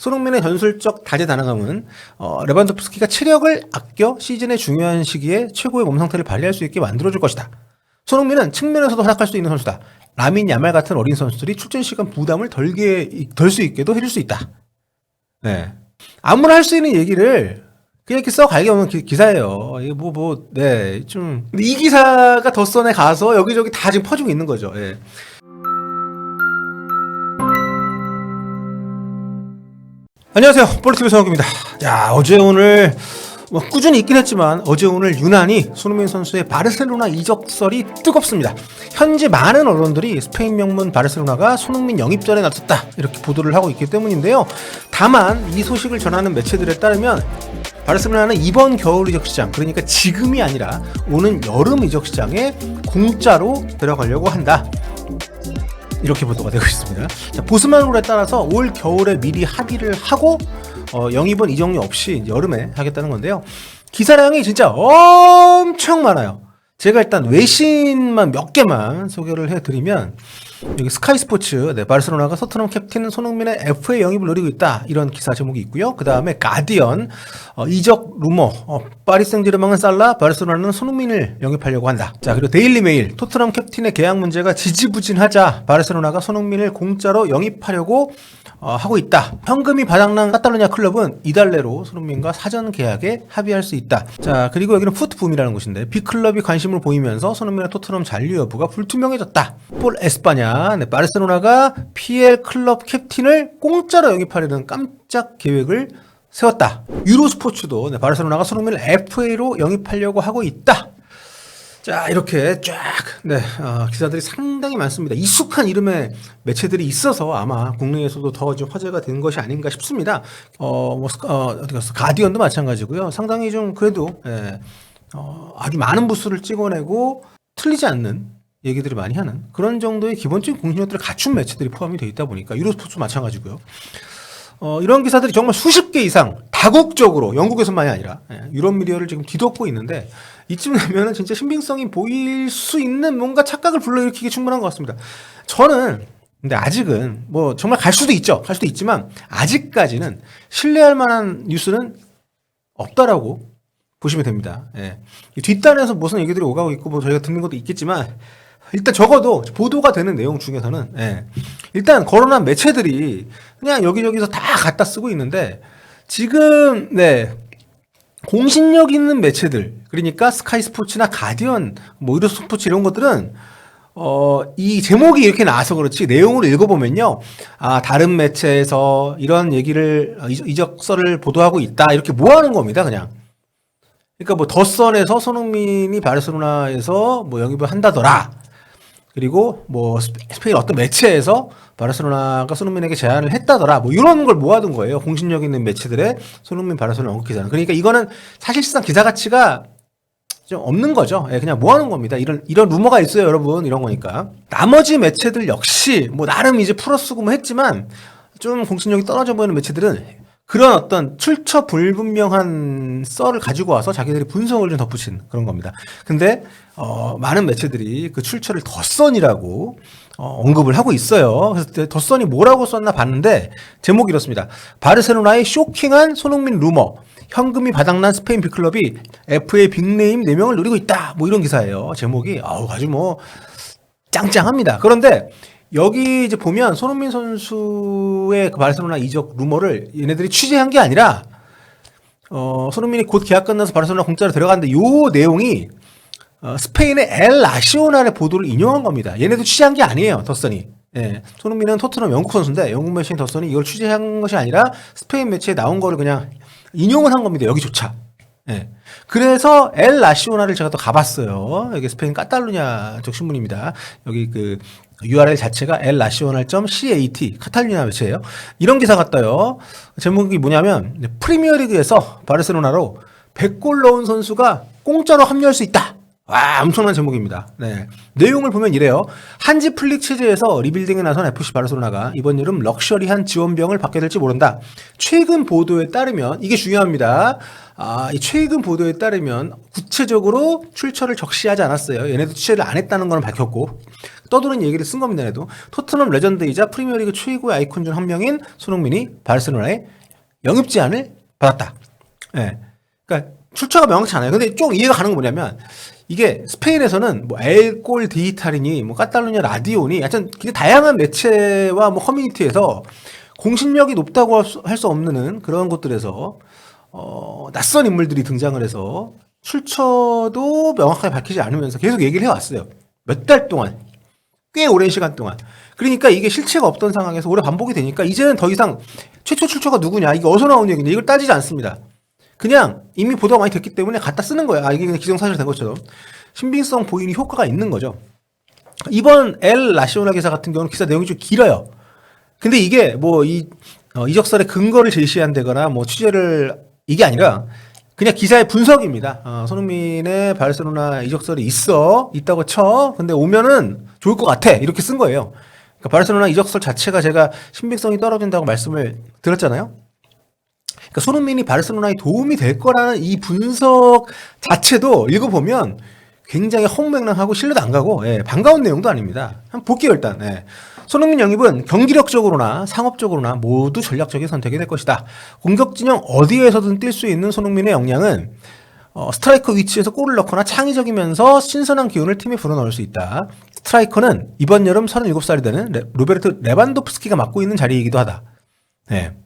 손흥민의 전술적 다재다능함은 레반도프스키가 체력을 아껴 시즌의 중요한 시기에 최고의 몸 상태를 발휘할 수 있게 만들어줄 것이다. 손흥민은 측면에서도 활약할 수 있는 선수다. 라민 야말 같은 어린 선수들이 출전 시간 부담을 덜 수 있게도 해줄 수 있다. 네. 아무나 할 수 있는 얘기를 그냥 이렇게 써갈게 없는 기사예요. 이게 네. 좀. 근데 이 기사가 덧선에 가서 여기저기 다 지금 퍼지고 있는 거죠. 예. 안녕하세요. 볼리티비 성혁입니다. 야, 어제 오늘 꾸준히 있긴 했지만 어제 오늘 유난히 손흥민 선수의 바르셀로나 이적설이 뜨겁습니다. 현재 많은 언론들이 스페인 명문 바르셀로나가 손흥민 영입전에 나섰다 이렇게 보도를 하고 있기 때문인데요. 다만 이 소식을 전하는 매체들에 따르면 바르셀로나는 이번 겨울 이적 시장, 그러니까 지금이 아니라 오는 여름 이적 시장에 공짜로 들어가려고 한다. 이렇게 보도가 되고 있습니다. 자, 보스만 룰에 따라서 올 겨울에 미리 합의를 하고 영입은 이적료 없이 여름에 하겠다는 건데요. 기사량이 진짜 엄청 많아요. 제가 일단 외신만 몇 개만 소개를 해드리면 여기 스카이 스포츠, 바르셀로나가 토트넘 캡틴 손흥민의 FA 영입을 노리고 있다 이런 기사 제목이 있고요. 그 다음에 가디언 이적 루머 파리 생제르맹은 살라, 바르셀로나는 손흥민을 영입하려고 한다. 자, 그리고 데일리 메일 토트넘 캡틴의 계약 문제가 지지부진하자 바르셀로나가 손흥민을 공짜로 영입하려고 하고 있다. 현금이 바닥난 카탈루냐 클럽은 이달 내로 손흥민과 사전 계약에 합의할 수 있다. 자, 그리고 여기는 푸트붐이라는 곳인데 빅클럽이 관심을 보이면서 손흥민의 토트넘 잔류 여부가 불투명해졌다. 볼 에스파냐, 바르셀로나가 PL 클럽 캡틴을 공짜로 영입하려는 깜짝 계획을 세웠다. 유로스포츠도 바르셀로나가 손흥민을 FA로 영입하려고 하고 있다. 자, 이렇게 쫙, 기사들이 상당히 많습니다. 익숙한 이름의 매체들이 있어서 아마 국내에서도 더 좀 화제가 된 것이 아닌가 싶습니다. 어디 갔어? 가디언도 마찬가지고요. 상당히 좀 그래도, 아주 많은 부수를 찍어내고 틀리지 않는 얘기들을 많이 하는 그런 정도의 기본적인 공신력들을 갖춘 매체들이 포함이 되어 있다 보니까 유로스포츠 마찬가지고요. 이런 기사들이 정말 수십 개 이상 다국적으로 영국에서만이 아니라 유럽 미디어를 지금 뒤덮고 있는데 이쯤 되면은 진짜 신빙성이 보일 수 있는 뭔가 착각을 불러일으키기 충분한 것 같습니다. 저는 근데 아직은 정말 갈 수도 있죠. 갈 수도 있지만 아직까지는 신뢰할 만한 뉴스는 없다라고 보시면 됩니다. 예. 뒷단에서 무슨 얘기들이 오가고 있고 저희가 듣는 것도 있겠지만 일단 적어도 보도가 되는 내용 중에서는 일단 거론한 매체들이 그냥 여기저기서 다 갖다 쓰고 있는데 지금 공신력 있는 매체들, 그러니까 스카이 스포츠나 가디언, 유로스포츠 이런 것들은 이 제목이 이렇게 나와서 그렇지 내용을 읽어보면요, 다른 매체에서 이런 얘기를 이적설을 보도하고 있다 이렇게 모아놓은 겁니다. 그냥. 그러니까 덧선에서 손흥민이 바르셀로나에서 영입을 한다더라. 그리고 스페인 어떤 매체에서 바르셀로나가 손흥민에게 제안을 했다더라. 이런 걸 모아둔 거예요. 공신력 있는 매체들의 손흥민 바르셀로나 언급 기사는. 그러니까 이거는 사실상 기사 가치가 좀 없는 거죠. 그냥 모아놓은 겁니다. 이런 루머가 있어요, 여러분. 이런 거니까. 나머지 매체들 역시 나름 이제 풀어쓰고 했지만 좀 공신력이 떨어져 보이는 매체들은 그런 어떤 출처 불분명한 썰을 가지고 와서 자기들이 분석을 좀 덧붙인 그런 겁니다. 근데 많은 매체들이 그 출처를 덧선이라고 언급을 하고 있어요. 그래서 덧선이 뭐라고 썼나 봤는데 제목이 이렇습니다. 바르셀로나의 쇼킹한 손흥민 루머. 현금이 바닥난 스페인 빅클럽이 FA 빅네임 4명을 노리고 있다. 이런 기사예요. 제목이 아주 짱짱합니다. 그런데 여기 이제 보면 손흥민 선수의 그 바르셀로나 이적 루머를 얘네들이 취재한 게 아니라 손흥민이 곧 계약 끝나서 바르셀로나 공짜로 들어갔는데 요 내용이 스페인의 엘 나시오날의 보도를 인용한 겁니다. 얘네도 취재한 게 아니에요, 덧선이. 손흥민은 토트넘 영국 선수인데 영국 매체인 덧선이 이걸 취재한 것이 아니라 스페인 매체에 나온 거를 그냥 인용을 한 겁니다. 여기조차. 그래서 엘 나시오날을 제가 또 가봤어요. 여기 스페인 카탈루냐 쪽 신문입니다. 여기 그 URL 자체가 elnacional.cat 카탈루냐 매체예요. 이런 기사가 떠요. 제목이 뭐냐면 프리미어리그에서 바르셀로나로 100골 넣은 선수가 공짜로 합류할 수 있다. 와, 엄청난 제목입니다. 내용을 보면 이래요. 한지 플릭 체제에서 리빌딩에 나선 FC 바르셀로나가 이번 여름 럭셔리한 지원병을 받게 될지 모른다. 최근 보도에 따르면 이게 중요합니다. 이 최근 보도에 따르면 구체적으로 출처를 적시하지 않았어요. 얘네도 취재를 안 했다는 건 밝혔고 떠도는 얘기를 쓴 겁니다. 해도 토트넘 레전드이자 프리미어리그 최고의 아이콘 중 한 명인 손흥민이 바르셀로나에 영입 제안을 받았다. 예. 그러니까 출처가 명확치 않아요. 근데 좀 이해가 가는 건 뭐냐면 이게 스페인에서는 뭐 엘골 디지탈이니 뭐 카탈루냐 라디오니 하여튼 굉장히 다양한 매체와 뭐 커뮤니티에서 공신력이 높다고 할 수 없는 그런 곳들에서 낯선 인물들이 등장을 해서 출처도 명확하게 밝히지 않으면서 계속 얘기를 해왔어요. 몇 달 동안. 꽤 오랜 시간 동안. 그러니까 이게 실체가 없던 상황에서 오래 반복이 되니까 이제는 더 이상 최초 출처가 누구냐, 이게 어디서 나온 얘기냐, 이걸 따지지 않습니다. 그냥 이미 보도가 많이 됐기 때문에 갖다 쓰는 거야. 아, 이게 그냥 기정사실 된 것처럼. 신빙성 보이는 효과가 있는 거죠. 이번 엘 라시오나 기사 같은 경우는 기사 내용이 좀 길어요. 근데 이게 뭐 이적설의 근거를 제시한다거나 뭐 취재를 이게 아니라 그냥 기사의 분석입니다. 손흥민의 바르셀로나 이적설이 있다고 쳐. 근데 오면은 좋을 것 같아. 이렇게 쓴 거예요. 그러니까 바르셀로나 이적설 자체가 제가 신빙성이 떨어진다고 말씀을 드렸잖아요. 그러니까 손흥민이 바르셀로나에 도움이 될 거라는 이 분석 자체도 읽어보면 굉장히 허무맹랑하고 신뢰도 안 가고, 예, 반가운 내용도 아닙니다. 한번 볼게요, 일단. 예. 손흥민 영입은 경기력적으로나 상업적으로나 모두 전략적인 선택이 될 것이다. 공격 진영 어디에서든 뛸 수 있는 손흥민의 역량은 스트라이커 위치에서 골을 넣거나 창의적이면서 신선한 기운을 팀에 불어넣을 수 있다. 스트라이커는 이번 여름 37살이 되는 로베르트 레반도프스키가 맡고 있는 자리이기도 하다. 네.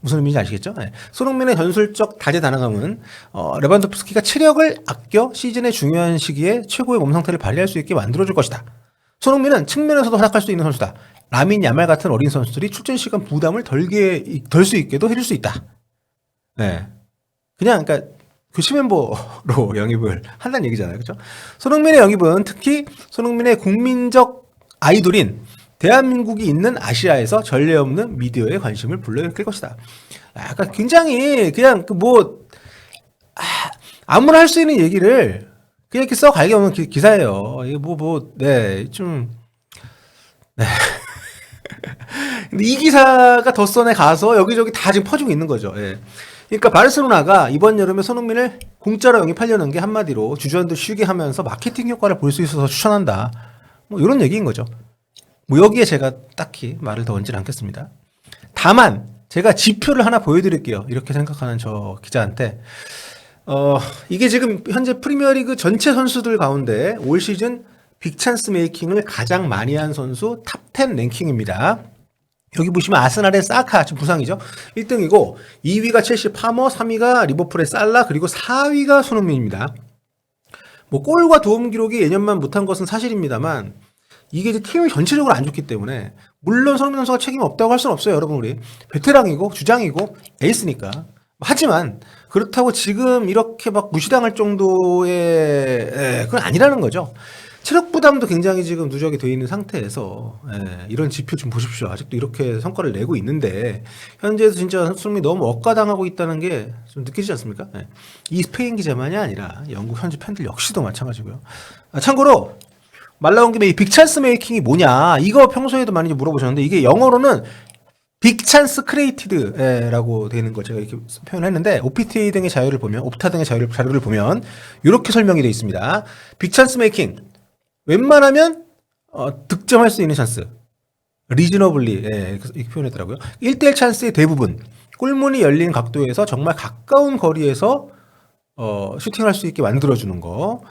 무슨 의미인지 아시겠죠? 네. 손흥민의 전술적 다재다능함은 레반도프스키가 체력을 아껴 시즌의 중요한 시기에 최고의 몸 상태를 발휘할 수 있게 만들어줄 것이다. 손흥민은 측면에서도 활약할 수 있는 선수다. 라민 야말 같은 어린 선수들이 출전 시간 부담을 덜 수 있게도 해줄 수 있다. 네. 그냥 그러니까 교체 멤버로 영입을 한다는 얘기잖아요. 그렇죠? 손흥민의 영입은 특히 손흥민의 국민적 아이돌인 대한민국이 있는 아시아에서 전례 없는 미디어의 관심을 불러일으킬 것이다. 약간 굉장히 그냥 아무나 할 수 있는 얘기를 그냥 이렇게 써갈게 없는 기사예요. 이게 네, 좀, 네. 근데 이 기사가 덧선에 가서 여기저기 다 지금 퍼지고 있는 거죠. 예. 그러니까 바르셀로나가 이번 여름에 손흥민을 공짜로 영입하려는 게 한마디로 주전들 쉬게 하면서 마케팅 효과를 볼 수 있어서 추천한다. 뭐 이런 얘기인 거죠. 뭐 여기에 제가 딱히 말을 더 얹지는 않겠습니다. 다만 제가 지표를 하나 보여드릴게요. 이렇게 생각하는 저 기자한테. 이게 지금 현재 프리미어리그 전체 선수들 가운데 올 시즌 빅찬스 메이킹을 가장 많이 한 선수 탑10 랭킹입니다. 여기 보시면 아스날의 사카, 지금 부상이죠. 1등이고 2위가 첼시 파머, 3위가 리버풀의 살라, 그리고 4위가 손흥민입니다. 뭐 골과 도움 기록이 예년만 못한 것은 사실입니다만 이게 이제 팀이 전체적으로 안 좋기 때문에 물론 손흥민 선수가 책임이 없다고 할 수는 없어요. 여러분, 우리 베테랑이고 주장이고 에이스니까. 하지만 그렇다고 지금 이렇게 막 무시당할 정도의 그건 아니라는 거죠. 체력 부담도 굉장히 지금 누적이 되어 있는 상태에서 이런 지표 좀 보십시오. 아직도 이렇게 성과를 내고 있는데 현재에서 진짜 손흥민이 너무 억가당하고 있다는 게 좀 느끼지 않습니까? 이 스페인 기자만이 아니라 영국 현지 팬들 역시도 마찬가지고요. 참고로 말 나온 김에 이 빅찬스 메이킹이 뭐냐, 이거 평소에도 많이 물어보셨는데 이게 영어로는 빅찬스 크리에이티드라고 되는 걸 제가 이렇게 표현했는데 OPTA 등의 자료를 보면, 옵타 등의 자료를 보면 이렇게 설명이 되어 있습니다. 빅찬스 메이킹, 웬만하면 득점할 수 있는 찬스, 리즈너블리, 이렇게 표현했더라고요. 1대1 찬스의 대부분, 골문이 열린 각도에서 정말 가까운 거리에서 슈팅할 수 있게 만들어주는 거,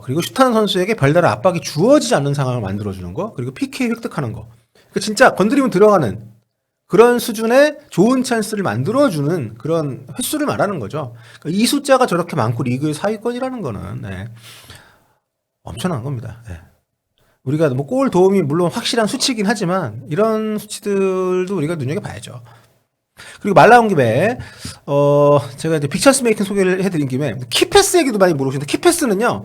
그리고 슛하는 선수에게 별다른 압박이 주어지지 않는 상황을 만들어주는 거, 그리고 PK 획득하는 거. 그러니까 진짜 건드리면 들어가는 그런 수준의 좋은 찬스를 만들어주는 그런 횟수를 말하는 거죠. 그러니까 이 숫자가 저렇게 많고 리그의 4위권이라는 거는 엄청난 겁니다. 우리가 뭐 골 도움이 물론 확실한 수치이긴 하지만 이런 수치들도 우리가 눈여겨봐야죠. 그리고 말 나온 김에 제가 이제 빅찬스 메이킹 소개를 해드린 김에 키패스 얘기도 많이 물어보시는데, 키패스는요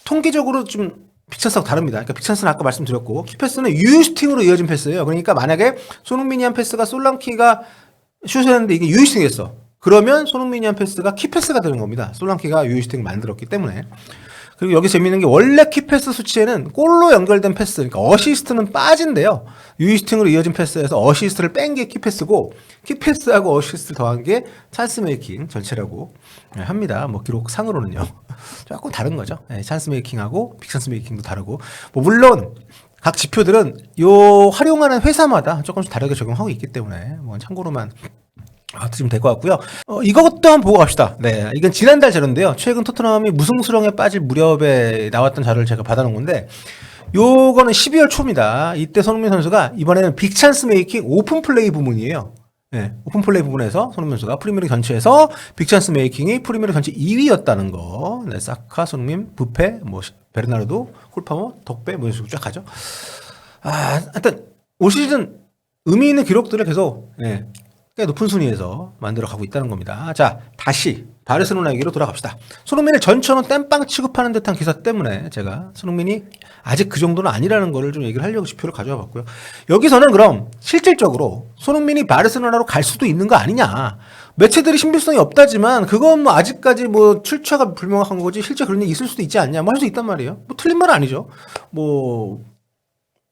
통계적으로 좀 빅찬스하고 다릅니다. 그러니까 빅찬스는 아까 말씀드렸고, 키패스는 유유슈팅으로 이어진 패스예요. 그러니까 만약에 손흥민이 한 패스가 솔랑키가 슛을 했는데 이게 유유슈팅이었어. 그러면 손흥민이 한 패스가 키패스가 되는 겁니다. 솔랑키가 유유슈팅 만들었기 때문에. 그리고 여기 재밌는 게 원래 키패스 수치에는 골로 연결된 패스, 그러니까 어시스트는 빠진대요. 유유슈팅으로 이어진 패스에서 어시스트를 뺀 게 키패스고, 키패스하고 어시스트를 더한 게 찬스 메이킹 전체라고 합니다. 뭐 기록상으로는요. 조금 다른 거죠. 예, 찬스 메이킹하고 빅찬스 메이킹도 다르고 뭐 물론 각 지표들은 요 활용하는 회사마다 조금씩 다르게 적용하고 있기 때문에 뭐 참고로만 드시면 될 것 같고요. 이것도 한번 보고 갑시다. 네, 이건 지난달 자료인데요. 최근 토트넘이 무승수렁에 빠질 무렵에 나왔던 자료를 제가 받아놓은 건데 요거는 12월 초입니다. 이때 손흥민 선수가 이번에는 빅찬스 메이킹 오픈 플레이 부문이에요. 네, 오픈 플레이 부분에서 손흥민 선수가 프리미어리그 전체에서 빅찬스 메이킹이 프리미어리그 전체 2위였다는 거. 네, 사카, 손흥민, 부페, 뭐 베르나르도, 콜파모, 덕배 뭐 이런 식으로 쫙 가죠. 하여튼 올 시즌 의미 있는 기록들을 계속 꽤 높은 순위에서 만들어 가고 있다는 겁니다. 자, 다시 바르셀로나 얘기로 돌아갑시다. 손흥민을 전처럼 땜빵 취급하는 듯한 기사 때문에 제가 손흥민이 아직 그 정도는 아니라는 거를 좀 얘기를 하려고 지표를 가져와 봤고요. 여기서는 그럼 실질적으로 손흥민이 바르셀로나로 갈 수도 있는 거 아니냐. 매체들이 신빙성이 없다지만 그건 뭐 아직까지 뭐 출처가 불명확한 거지 실제 그런 일이 있을 수도 있지 않냐. 뭐 할 수 있단 말이에요. 뭐 틀린 말은 아니죠. 뭐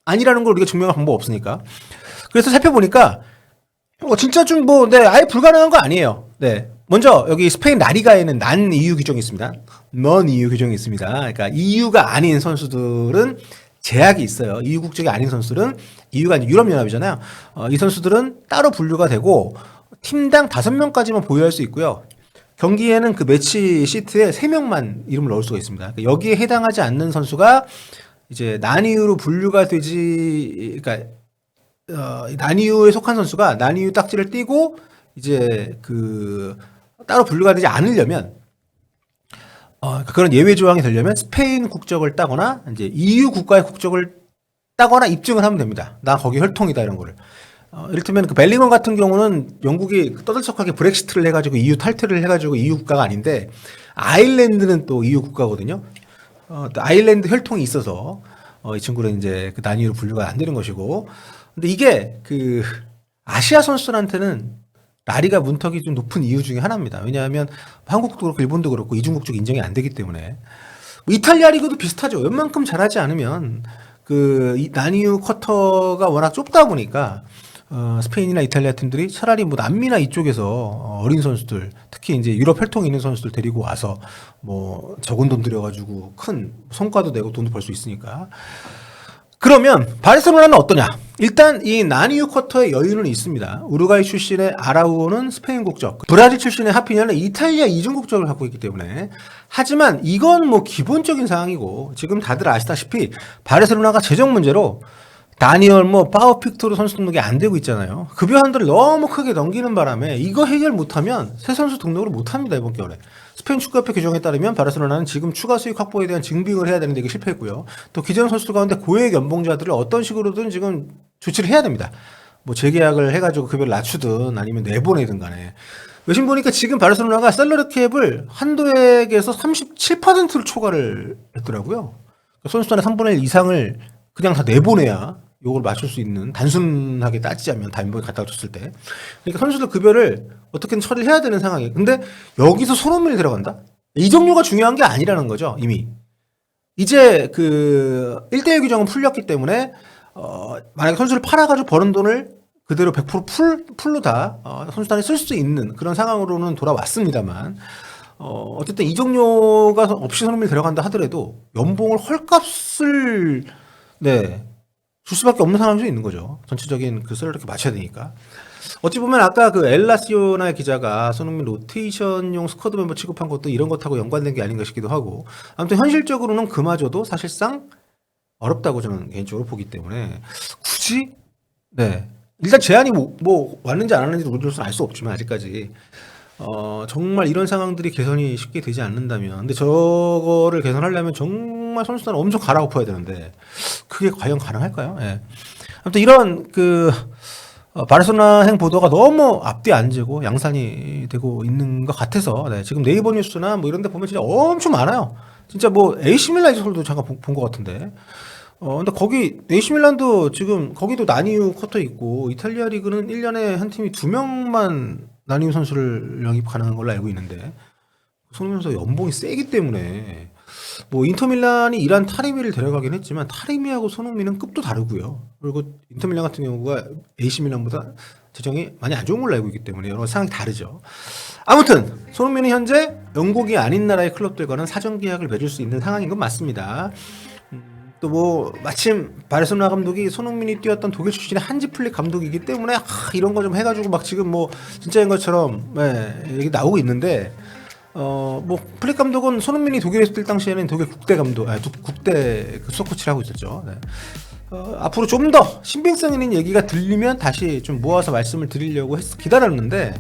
아니라는 걸 우리가 증명할 방법 없으니까. 그래서 살펴보니까 진짜 좀 아예 불가능한 거 아니에요. 네. 먼저 여기 스페인 라리가에는 난 EU 규정이 있습니다. non EU 규정이 있습니다. 그러니까 EU가 아닌 선수들은 제약이 있어요. EU 국적이 아닌 선수들은 EU가 아닌 유럽연합이잖아요. 이 선수들은 따로 분류가 되고 팀당 5명까지만 보유할 수 있고요. 경기에는 그 매치 시트에 3명만 이름을 넣을 수가 있습니다. 그러니까 여기에 해당하지 않는 선수가 이제 난 EU로 분류가 되지, 그러니까 난이유에 속한 선수가 난이유 딱지를 띄고 이제 따로 분류가 되지 않으려면 그런 예외 조항이 되려면 스페인 국적을 따거나 이제 EU 국가의 국적을 따거나 입증을 하면 됩니다. 나 거기 혈통이다 이런 거를. 이를테면 그 벨링엄 같은 경우는 영국이 떠들썩하게 브렉시트를 해가지고 EU 탈퇴를 해가지고 EU 국가가 아닌데 아일랜드는 또 EU 국가거든요. 또 아일랜드 혈통이 있어서 이 친구는 이제 그 난이유로 분류가 안 되는 것이고. 근데 이게 아시아 선수들한테는 라리가 문턱이 좀 높은 이유 중에 하나입니다. 왜냐하면 한국도 그렇고 일본도 그렇고 이중국 적 인정이 안 되기 때문에. 뭐 이탈리아 리그도 비슷하죠. 웬만큼 잘하지 않으면 이 난이유 쿼터가 워낙 좁다 보니까 스페인이나 이탈리아 팀들이 차라리 뭐 남미나 이쪽에서 어린 선수들, 특히 이제 유럽 혈통이 있는 선수들 데리고 와서 뭐 적은 돈 들여가지고 큰 성과도 내고 돈도 벌 수 있으니까. 그러면 바르셀로나는 어떠냐? 일단 이 난이유 쿼터의 여유는 있습니다. 우루과이 출신의 아라우오는 스페인 국적, 브라질 출신의 하피냐는 이탈리아 이중 국적을 갖고 있기 때문에. 하지만 이건 뭐 기본적인 사항이고 지금 다들 아시다시피 바르셀로나가 재정 문제로 다니엘 파워 픽토르 선수 등록이 안 되고 있잖아요. 급여 한도를 너무 크게 넘기는 바람에 이거 해결 못하면 새 선수 등록을 못합니다. 이번 겨울에. 스페인 축구협회 규정에 따르면 바르셀로나는 지금 추가 수익 확보에 대한 증빙을 해야 되는데 이게 실패했고요. 또 기존 선수들 가운데 고액 연봉자들을 어떤 식으로든 지금 조치를 해야 됩니다. 뭐 재계약을 해가지고 급여를 낮추든 아니면 내보내든 간에. 외신 보니까 지금 바르셀로나가 셀러리 캡을 한도액에서 37%를 초과를 했더라고요. 선수단의 3분의 1 이상을 그냥 다 내보내야 요걸 맞출 수 있는, 단순하게 따지자면 다인복에 갖다 줬을 때. 그러니까 선수들 급여를 어떻게든 처리를 해야 되는 상황이에요. 근데 여기서 손흥민이 들어간다? 이 종류가 중요한 게 아니라는 거죠, 이미. 이제 1대1 규정은 풀렸기 때문에, 만약에 선수를 팔아가지고 버는 돈을 그대로 100% 풀로 다, 선수단에 쓸 수 있는 그런 상황으로는 돌아왔습니다만, 어쨌든 이 종류가 없이 손흥민이 들어간다 하더라도 연봉을 헐값을, 줄 수밖에 없는 상황일 수 있는 거죠. 전체적인 썰을 이렇게 맞춰야 되니까. 어찌 보면 아까 엘라시오나의 기자가 손흥민 로테이션용 스쿼드 멤버 취급한 것도 이런 것하고 연관된 게 아닌가 싶기도 하고. 아무튼 현실적으로는 그마저도 사실상 어렵다고 저는 개인적으로 보기 때문에 굳이 일단 제안이 뭐 왔는지 안 왔는지 우리로서는 알 수 없지만 아직까지 정말 이런 상황들이 개선이 쉽게 되지 않는다면, 근데 저거를 개선하려면 정말 선수단을 엄청 갈아엎어야 되는데 그게 과연 가능할까요? 예. 아무튼 이런 바르셀로나 행 보도가 너무 앞뒤 안 지고 양산이 되고 있는 것 같아서 지금 네이버 뉴스나 뭐 이런 데 보면 진짜 엄청 많아요. 진짜 뭐 AC 밀란 이설도 잠깐 본 것 같은데. 근데 거기 AC 밀란도 지금 거기도 난이유 쿼터 있고 이탈리아 리그는 1년에 한 팀이 2명만 난이유 선수를 영입 가능한 걸로 알고 있는데 손흥민 선수 연봉이 세기 때문에 뭐 인터밀란이 이란 타리미를 데려가긴 했지만 타리미하고 손흥민은 급도 다르고요. 그리고 인터밀란 같은 경우가 AC 밀란보다 재정이 많이 안 좋은 걸로 알고 있기 때문에 여러 상황이 다르죠. 아무튼 손흥민은 현재 영국이 아닌 나라의 클럽들과는 사전 계약을 맺을 수 있는 상황인 건 맞습니다. 또 뭐 마침 바르셀로나 감독이 손흥민이 뛰었던 독일 출신의 한지 플릭 감독이기 때문에 이런 거 좀 해가지고 막 지금 뭐 진짜인 것처럼 얘기 나오고 있는데 뭐 플릭 감독은 손흥민이 독일에서 뛸 당시에는 독일 국대 감독, 국대 그 수석 코치를 하고 있었죠. 네. 앞으로 좀 더 신빙성 있는 얘기가 들리면 다시 좀 모아서 말씀을 드리려고 기다렸는데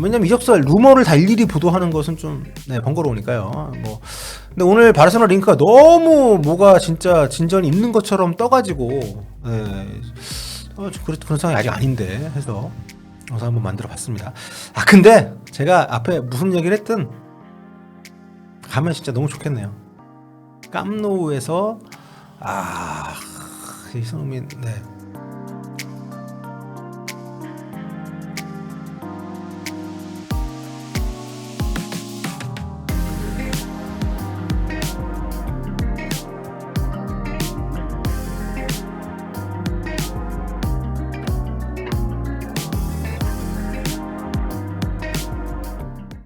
왜냐면 이적설 루머를 다 일일이 보도하는 것은 좀 번거로우니까요. 뭐 근데 오늘 바르셀로나 링크가 너무 뭐가 진짜 진전이 있는 것처럼 떠가지고 그런 상황이 아직 아닌데 해서 영상 한번 만들어봤습니다. 근데 제가 앞에 무슨 얘기를 했든 가면 진짜 너무 좋겠네요. 깜노우에서 손흥민